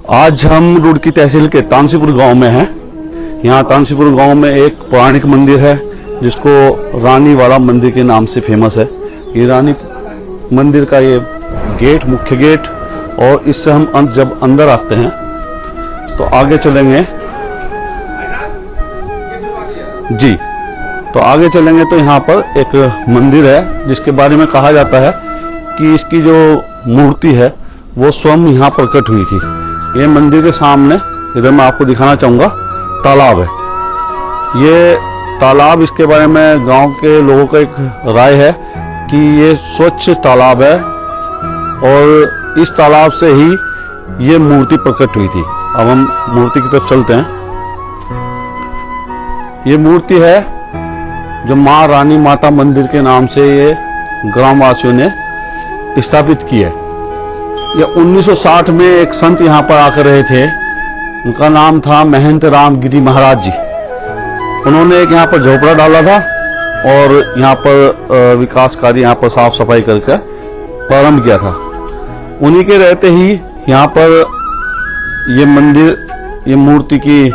आज हम रुड़की तहसील के तानसीपुर गांव में हैं। यहाँ तानसीपुर गांव में एक पौराणिक मंदिर है जिसको रानी वाला मंदिर के नाम से फेमस है। ये रानी मंदिर का ये गेट, मुख्य गेट, और इससे हम जब अंदर आते हैं तो आगे चलेंगे जी, तो आगे चलेंगे तो यहाँ पर एक मंदिर है जिसके बारे में कहा जाता है कि इसकी जो मूर्ति है वो स्वयं यहाँ प्रकट हुई थी। ये मंदिर के सामने इधर मैं आपको दिखाना चाहूंगा तालाब है। ये तालाब, इसके बारे में गांव के लोगों का एक राय है कि ये स्वच्छ तालाब है और इस तालाब से ही ये मूर्ति प्रकट हुई थी। अब हम मूर्ति की तरफ चलते हैं। ये मूर्ति है जो मां रानी माता मंदिर के नाम से ये ग्रामवासियों ने स्थापित की है। ये 1960 में एक संत यहाँ पर आकर रहे थे, उनका नाम था महंत राम गिरी महाराज जी। उन्होंने एक यहाँ पर झोपड़ा डाला था और यहाँ पर विकास कार्य, यहाँ पर साफ सफाई करके प्रारंभ किया था। उन्हीं के रहते ही यहाँ पर ये मंदिर, ये मूर्ति की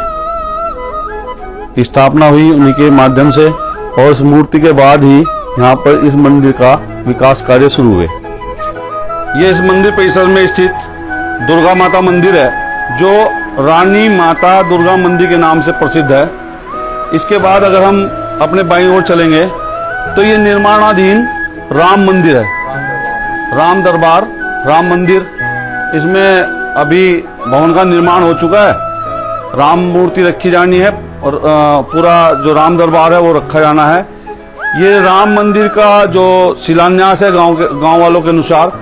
स्थापना हुई उन्हीं के माध्यम से, और इस मूर्ति के बाद ही यहाँ पर इस मंदिर का विकास कार्य शुरू हुए। ये इस मंदिर परिसर में स्थित दुर्गा माता मंदिर है जो रानी माता दुर्गा मंदिर के नाम से प्रसिद्ध है। इसके बाद अगर हम अपने बाईं ओर चलेंगे तो ये निर्माणाधीन राम मंदिर है, राम दरबार राम मंदिर। इसमें अभी भवन का निर्माण हो चुका है, राम मूर्ति रखी जानी है और पूरा जो राम दरबार है वो रखा जाना है। ये राम मंदिर का जो शिलान्यास है गांव वालों के अनुसार,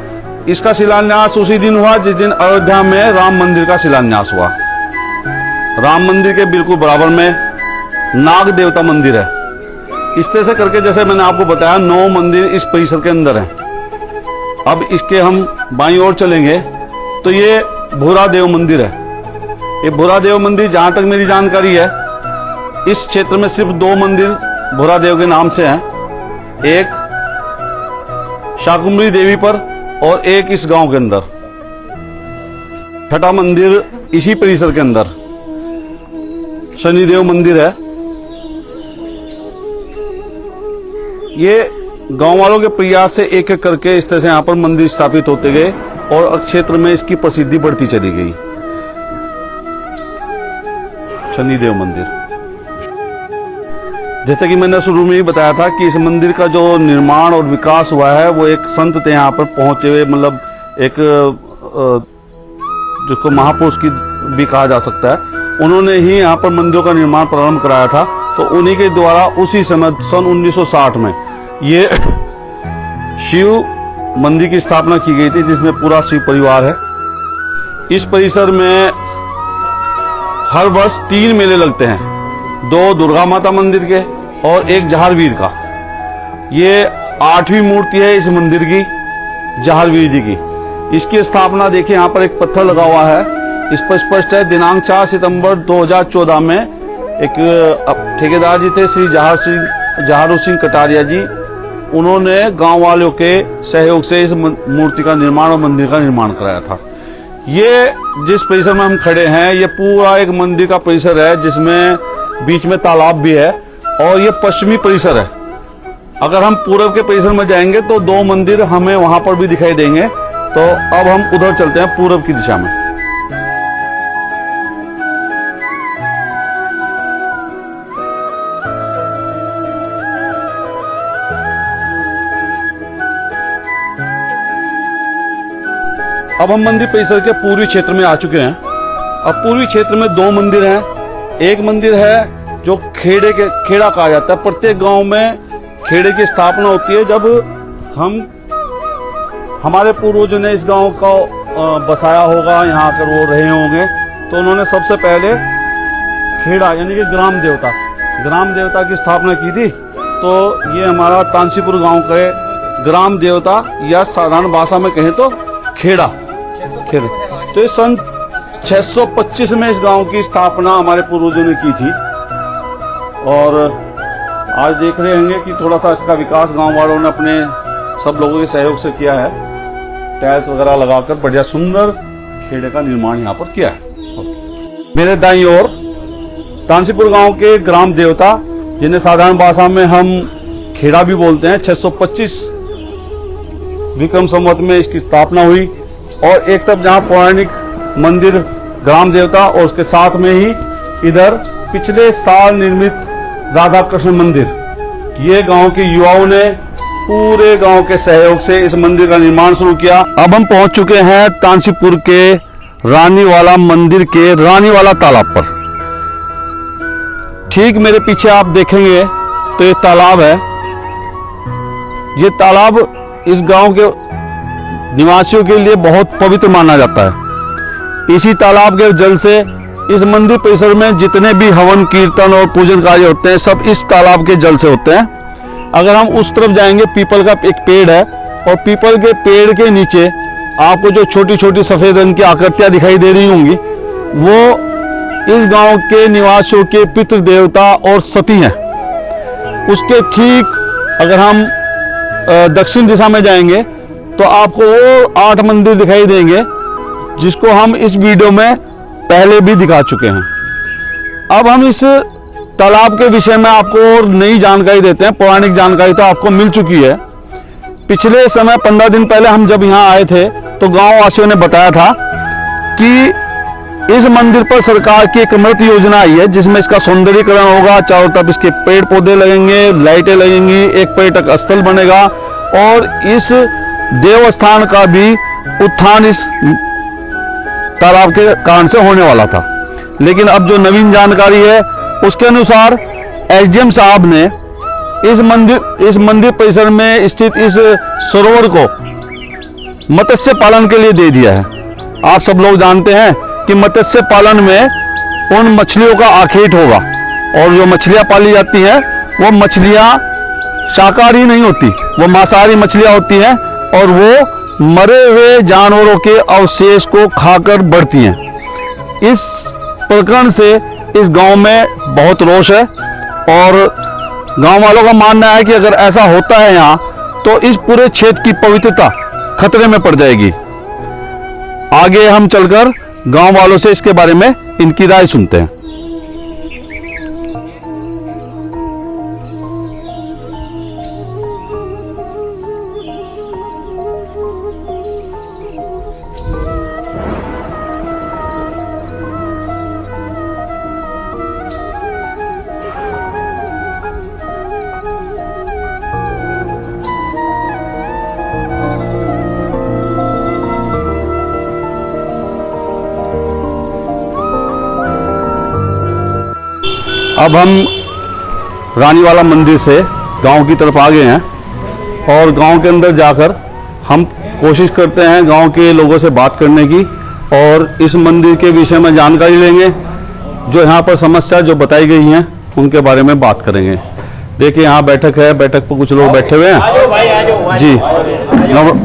इसका शिलान्यास उसी दिन हुआ जिस दिन अयोध्या में राम मंदिर का शिलान्यास हुआ। राम मंदिर के बिल्कुल बराबर में नाग देवता मंदिर है। इस तरह से करके, जैसे मैंने आपको बताया, 9 मंदिर इस परिसर के अंदर हैं। अब इसके हम बाईं ओर चलेंगे तो ये भूरा देव मंदिर है। ये भूरा देव मंदिर, जहां तक मेरी जानकारी है, इस क्षेत्र में सिर्फ 2 मंदिर भूरा देव के नाम से हैं। एक शाकुंभरी देवी पर और एक इस गांव के अंदर। छठा मंदिर इसी परिसर के अंदर शनिदेव मंदिर है। ये गांव वालों के प्रयास से एक एक करके इस तरह से यहां पर मंदिर स्थापित होते गए और क्षेत्र में इसकी प्रसिद्धि बढ़ती चली गई। शनिदेव मंदिर, जैसे कि मैंने शुरू में ही बताया था कि इस मंदिर का जो निर्माण और विकास हुआ है वो एक संत थे यहाँ पर पहुंचे हुए, मतलब एक जिसको महापुरुष की भी कहा जा सकता है, उन्होंने ही यहाँ पर मंदिरों का निर्माण प्रारंभ कराया था। तो उन्हीं के द्वारा उसी समय सन 1960 में ये शिव मंदिर की स्थापना की गई थी जिसमें पूरा शिव परिवार है। इस परिसर में हर वर्ष 3 मेले लगते हैं, 2 दुर्गा माता मंदिर के और एक जहारवीर का। ये 8वीं मूर्ति है इस मंदिर की, जहारवीर जी की। इसकी स्थापना देखिए, यहाँ पर एक पत्थर लगा हुआ है, इस पर स्पष्ट है दिनांक 4 सितंबर 2014 में एक ठेकेदार जी थे श्री जहारू सिंह कटारिया जी, उन्होंने गांव वालों के सहयोग से इस मूर्ति का निर्माण और मंदिर का निर्माण कराया था। ये जिस परिसर में हम खड़े हैं ये पूरा एक मंदिर का परिसर है जिसमें बीच में तालाब भी है और ये पश्चिमी परिसर है। अगर हम पूर्व के परिसर में जाएंगे तो 2 मंदिर हमें वहां पर भी दिखाई देंगे। तो अब हम उधर चलते हैं, पूर्व की दिशा में। अब हम मंदिर परिसर के पूर्वी क्षेत्र में आ चुके हैं। अब पूर्वी क्षेत्र में 2 मंदिर हैं। एक मंदिर है जो खेड़ा कहा जाता है। प्रत्येक गांव में खेड़े की स्थापना होती है। जब हमारे पूर्वजों ने इस गांव को बसाया होगा, यहाँ आकर वो रहे होंगे, तो उन्होंने सबसे पहले खेड़ा यानी कि ग्राम देवता की स्थापना की थी। तो ये हमारा तानसीपुर गांव के ग्राम देवता, या साधारण भाषा में कहें तो खेड़ा। तो इस सन 625 में इस गांव की स्थापना हमारे पूर्वजों ने की थी और आज देख रहे होंगे कि थोड़ा सा इसका विकास गांव वालों ने अपने सब लोगों के सहयोग से किया है। टाइल्स वगैरह लगाकर बढ़िया सुंदर खेड़े का निर्माण यहाँ पर किया है। मेरे दाईं ओर तानसीपुर गांव के ग्राम देवता, जिन्हें साधारण भाषा में हम खेड़ा भी बोलते हैं, 625 विक्रम संवत में इसकी स्थापना हुई। और एक तरफ जहां पौराणिक मंदिर ग्राम देवता और उसके साथ में ही इधर पिछले साल निर्मित राधा कृष्ण मंदिर, ये गांव के युवाओं ने पूरे गांव के सहयोग से इस मंदिर का निर्माण शुरू किया। अब हम पहुंच चुके हैं तानसीपुर के रानीवाला मंदिर के रानीवाला तालाब पर। ठीक मेरे पीछे आप देखेंगे तो ये तालाब है। ये तालाब इस गांव के निवासियों के लिए बहुत पवित्र माना जाता है। इसी तालाब के जल से इस मंदिर परिसर में जितने भी हवन कीर्तन और पूजन कार्य होते हैं, सब इस तालाब के जल से होते हैं। अगर हम उस तरफ जाएंगे, पीपल का एक पेड़ है और पीपल के पेड़ के नीचे आपको जो छोटी छोटी सफेद रंग की आकृतियां दिखाई दे रही होंगी, वो इस गांव के निवासियों के पितृ देवता और सती हैं। उसके ठीक अगर हम दक्षिण दिशा में जाएंगे तो आपको वो 8 मंदिर दिखाई देंगे, जिसको हम इस वीडियो में पहले भी दिखा चुके हैं। अब हम इस तालाब के विषय में आपको और नई जानकारी देते हैं। पौराणिक जानकारी तो आपको मिल चुकी है। पिछले समय 15 दिन पहले हम जब यहाँ आए थे तो गांव वासियों ने बताया था कि इस मंदिर पर सरकार की एक अमृत योजना आई है, जिसमें इसका सौंदर्यीकरण होगा, चारों तरफ इसके पेड़ पौधे लगेंगे, लाइटें लगेंगी, एक पर्यटक स्थल बनेगा और इस देवस्थान का भी उत्थान इस तालाब के कारण से होने वाला था। लेकिन अब जो नवीन जानकारी है उसके अनुसार एसडीएम साहब ने इस मंदिर परिसर में स्थित इस सरोवर को मत्स्य पालन के लिए दे दिया है। आप सब लोग जानते हैं कि मत्स्य पालन में उन मछलियों का आखेट होगा और जो मछलियां पाली जाती हैं वो मछलियां शाकाहारी नहीं होती, वो मांसाहारी मछलियां होती हैं और वो मरे हुए जानवरों के अवशेष को खाकर बढ़ती हैं। इस प्रकरण से इस गांव में बहुत रोष है और गांव वालों का मानना है कि अगर ऐसा होता है यहाँ तो इस पूरे क्षेत्र की पवित्रता खतरे में पड़ जाएगी। आगे हम चलकर गांव वालों से इसके बारे में इनकी राय सुनते हैं। अब हम रानीवाला मंदिर से गांव की तरफ आ गए हैं और गांव के अंदर जाकर हम कोशिश करते हैं गांव के लोगों से बात करने की और इस मंदिर के विषय में जानकारी लेंगे। जो यहाँ पर समस्या जो बताई गई हैं उनके बारे में बात करेंगे। देखिए यहाँ बैठक है, बैठक पर कुछ लोग बैठे हुए हैं। जी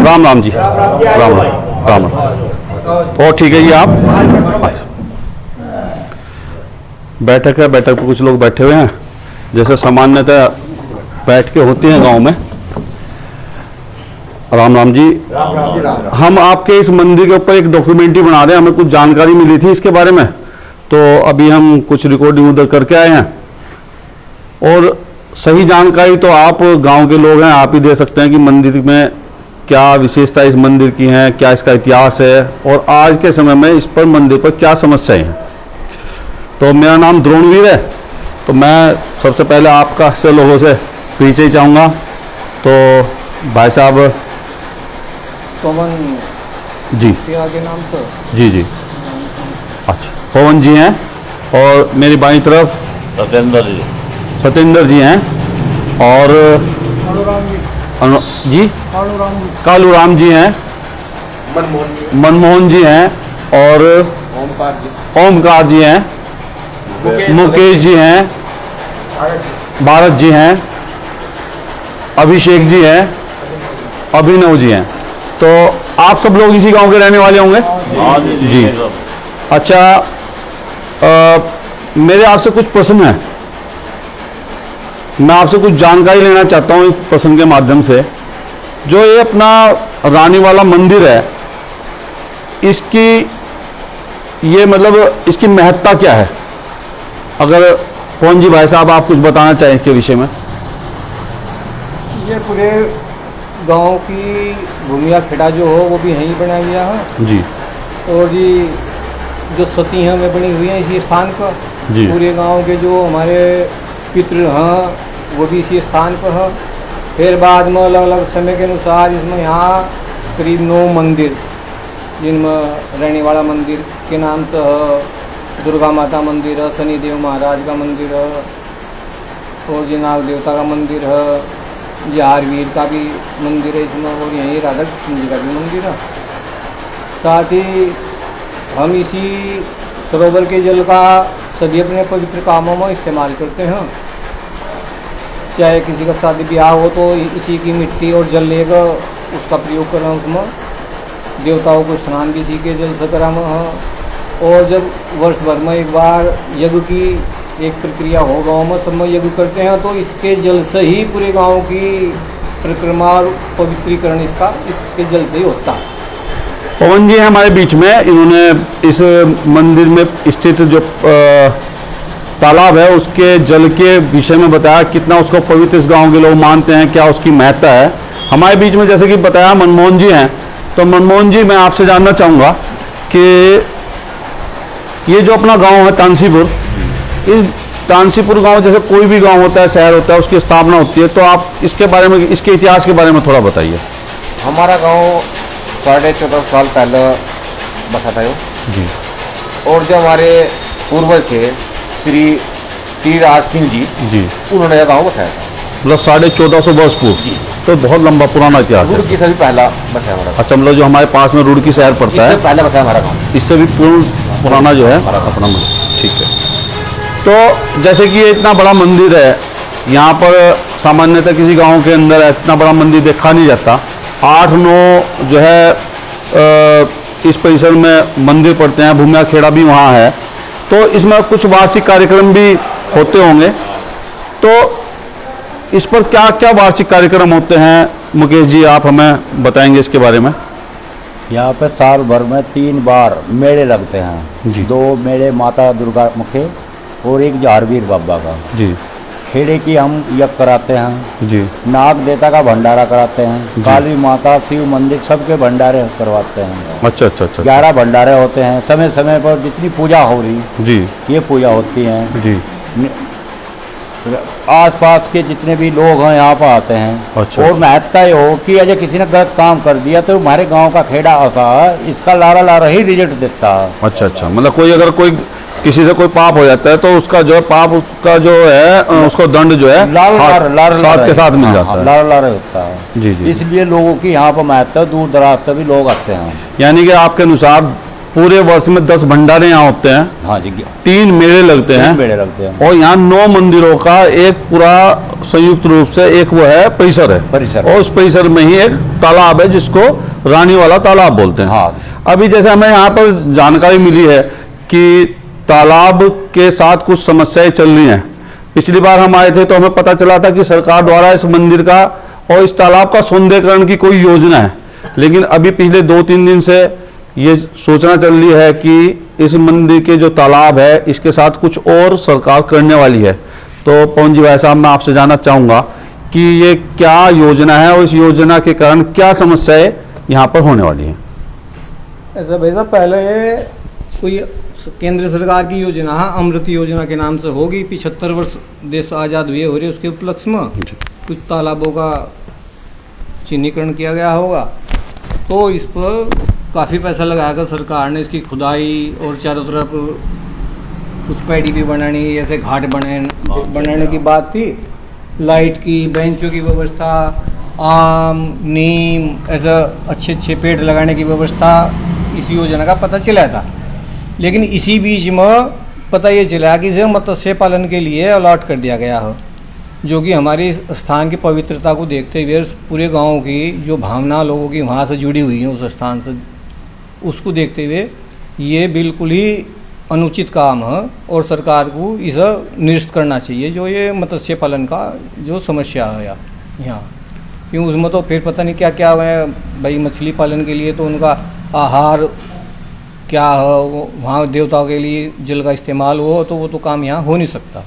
राम राम जी, राम राम। और ठीक है जी, आप बैठक है, बैठक पर कुछ लोग बैठे हुए हैं, जैसे सामान्यतः बैठ के होती हैं गांव में। राम राम जी। हम आपके इस मंदिर के ऊपर एक डॉक्यूमेंट्री बना रहे हैं, हमें कुछ जानकारी मिली थी इसके बारे में, तो अभी हम कुछ रिकॉर्डिंग उधर करके आए हैं और सही जानकारी तो आप गांव के लोग हैं, आप ही दे सकते हैं कि मंदिर में क्या विशेषता इस मंदिर की है, क्या इसका इतिहास है और आज के समय में इस पर मंदिर पर क्या समस्याएं हैं। तो मेरा नाम द्रोणवीर है। तो मैं सबसे पहले आपका से लोगों से परिचय चाहूँगा। तो भाई साहब पवन जी, आगे नाम तो जी जी, अच्छा पवन जी हैं और मेरी बाईं तरफ सत्येंद्र जी हैं और जी कालूराम जी हैं, मनमोहन जी हैं और ओमकार जी हैं, मुकेश जी हैं, भारत जी हैं, अभिषेक जी हैं, अभिनव जी हैं। तो आप सब लोग इसी गांव के रहने वाले होंगे? जी। अच्छा, मेरे आपसे कुछ प्रश्न हैं, मैं आपसे कुछ जानकारी लेना चाहता हूं इस प्रश्न के माध्यम से। जो ये अपना रानीवाला मंदिर है, इसकी ये मतलब इसकी महत्ता क्या है? अगर पवन जी भाई साहब आप कुछ बताना चाहें इसके विषय में। ये पूरे गांव की भूमिया खेड़ा जो हो वो भी यहीं बनाया गया है। जी और ये जो सती हैं वे बनी हुई हैं इसी स्थान पर। जी। पूरे गांव के जो हमारे पितृ हैं वो भी इसी स्थान पर हैं। फिर बाद में अलग अलग समय के अनुसार इसमें यहाँ करीब 9 मंदिर, जिनमें रेणीवाड़ा मंदिर के नाम से है, दुर्गा माता मंदिर है, शनिदेव महाराज का मंदिर है, और जी नाग देवता का मंदिर है, जी हारवीर का भी मंदिर है इसमें, और यहीं राधा कृष्ण जी का भी मंदिर है। साथ ही हम इसी सरोवर के जल का सभी अपने पवित्र कामों में इस्तेमाल करते हैं। चाहे किसी का शादी ब्याह हो तो इसी की मिट्टी और जल लेकर उसका प्रयोग करें, उसमें देवताओं को स्नान भी इसी के जल से कराना है। और जब वर्ष भर में एक बार यज्ञ की एक प्रक्रिया हो गाँव में, सब में यज्ञ करते हैं तो इसके जल से ही पूरे गाँव की परिक्रमा और पवित्रीकरण इसके जल से ही होता है। पवन जी हमारे बीच में, इन्होंने इस मंदिर में स्थित जो तालाब है उसके जल के विषय में बताया, कितना उसको पवित्र इस गांव के लोग मानते हैं, क्या उसकी महत्ता है। हमारे बीच में जैसे कि बताया मनमोहन जी हैं, तो मनमोहन जी मैं आपसे जानना चाहूँगा कि ये जो अपना गांव है तानसीपुर, इस तानसीपुर गांव जैसे कोई भी गांव होता है, शहर होता है, उसकी स्थापना होती है, तो आप इसके बारे में, इसके इतिहास के बारे में थोड़ा बताइए। हमारा गांव 14.5 साल पहले बसा था यो जी। और जो हमारे पूर्वज थे श्री राज सिंह जी, उन्होंने यह गाँव बसाया था। मतलब 1450 वर्ष पूर्व। जी। तो बहुत लंबा पुराना इतिहास है। रुड़की से भी पहला बसाया हमारा। अच्छा, मतलब जो हमारे पास में रुड़की शहर पड़ता है, पहले बसाया हमारा गाँव, इससे भी पुराना जो है अपना मंदिर। ठीक है। तो जैसे कि ये इतना बड़ा मंदिर है, यहाँ पर सामान्यतः किसी गांव के अंदर इतना बड़ा मंदिर देखा नहीं जाता। 8-9 जो है इस परिसर में मंदिर पड़ते हैं, भूमिया खेड़ा भी वहाँ है, तो इसमें कुछ वार्षिक कार्यक्रम भी होते होंगे। तो इस पर क्या क्या वार्षिक कार्यक्रम होते हैं, मुकेश जी आप हमें बताएंगे इसके बारे में। यहाँ पे साल भर में 3 बार मेले लगते हैं जी। 2 मेले माता दुर्गा मुखे और एक जहारवीर बाबा का। जी खेड़े की हम यज्ञ कराते हैं जी। नाग देवता का भंडारा कराते जी। हैं, काली माता शिव मंदिर सबके भंडारे करवाते हैं। अच्छा अच्छा अच्छा। 11 भंडारे होते हैं, समय समय पर जितनी पूजा हो रही जी ये पूजा होती है जी। आसपास के जितने भी लोग हैं यहाँ पर आते हैं। अच्छा। और महत्ता ये हो कि अगर किसी ने गलत काम कर दिया तो हमारे गांव का खेड़ा ऐसा है, इसका लारा लारा ही रिजल्ट देता है। अच्छा अच्छा, मतलब कोई अगर कोई किसी से कोई पाप हो जाता है तो उसका जो है पाप का जो है उसको दंड जो है साथ के साथ मिल जाता है। लारा लारा होता है। जी जी। इसलिए लोगों की यहाँ पर महत्ता, दूर दराज से भी लोग आते हैं। यानी कि आपके अनुसार पूरे वर्ष में 10 भंडारे यहाँ होते हैं, हाँ जी, 3 मेले लगते हैं, मेले लगते हैं, और यहाँ 9 मंदिरों का एक पूरा संयुक्त रूप से एक वो है परिसर है, और उस परिसर में ही एक तालाब है जिसको रानी वाला तालाब बोलते हैं। हाँ। अभी जैसे हमें यहाँ पर जानकारी मिली है कि तालाब के साथ कुछ समस्याएं चल रही हैं। पिछली बार हम आए थे तो हमें पता चला था कि सरकार द्वारा इस मंदिर का और इस तालाब का सौंदर्यीकरण की कोई योजना है, लेकिन अभी पिछले 2-3 दिन से ये सूचना चल रही है कि इस मंदिर के जो तालाब है इसके साथ कुछ और सरकार करने वाली है। तो पवन जी भाई साहब मैं आपसे जानना चाहूँगा कि ये क्या योजना है और इस योजना के कारण क्या समस्याएं यहाँ पर होने वाली हैं। ऐसा भाई साहब, पहले कोई केंद्र सरकार की योजना है, अमृत योजना के नाम से होगी। 75 वर्ष देश आज़ाद हुए हो रहे, उसके उपलक्ष्य में कुछ तालाबों का चिन्हीकरण किया गया होगा। तो इस पर काफ़ी पैसा लगाकर सरकार ने इसकी खुदाई और चारों तरफ कुछ पैड़ी भी बनानी, ऐसे घाट बनाने की बात थी। लाइट की, बेंचों की व्यवस्था, आम नीम ऐसा अच्छे पेड़ लगाने की व्यवस्था इस योजना का पता चला था। लेकिन इसी बीच में पता ये चला कि इसे मत्स्य पालन के लिए अलॉट कर दिया गया हो, जो कि हमारे इस स्थान की पवित्रता को देखते हुए पूरे गांव की जो भावना लोगों की वहाँ से जुड़ी हुई है उस स्थान से, उसको देखते हुए ये बिल्कुल ही अनुचित काम है और सरकार को इसे निरस्त करना चाहिए। जो ये मत्स्य पालन का जो समस्या है यहाँ, क्यों उसमें तो फिर पता नहीं क्या क्या है भाई। मछली पालन के लिए तो उनका आहार क्या है, वहाँ देवताओं के लिए जल का इस्तेमाल हो तो वो तो काम यहाँ हो नहीं सकता।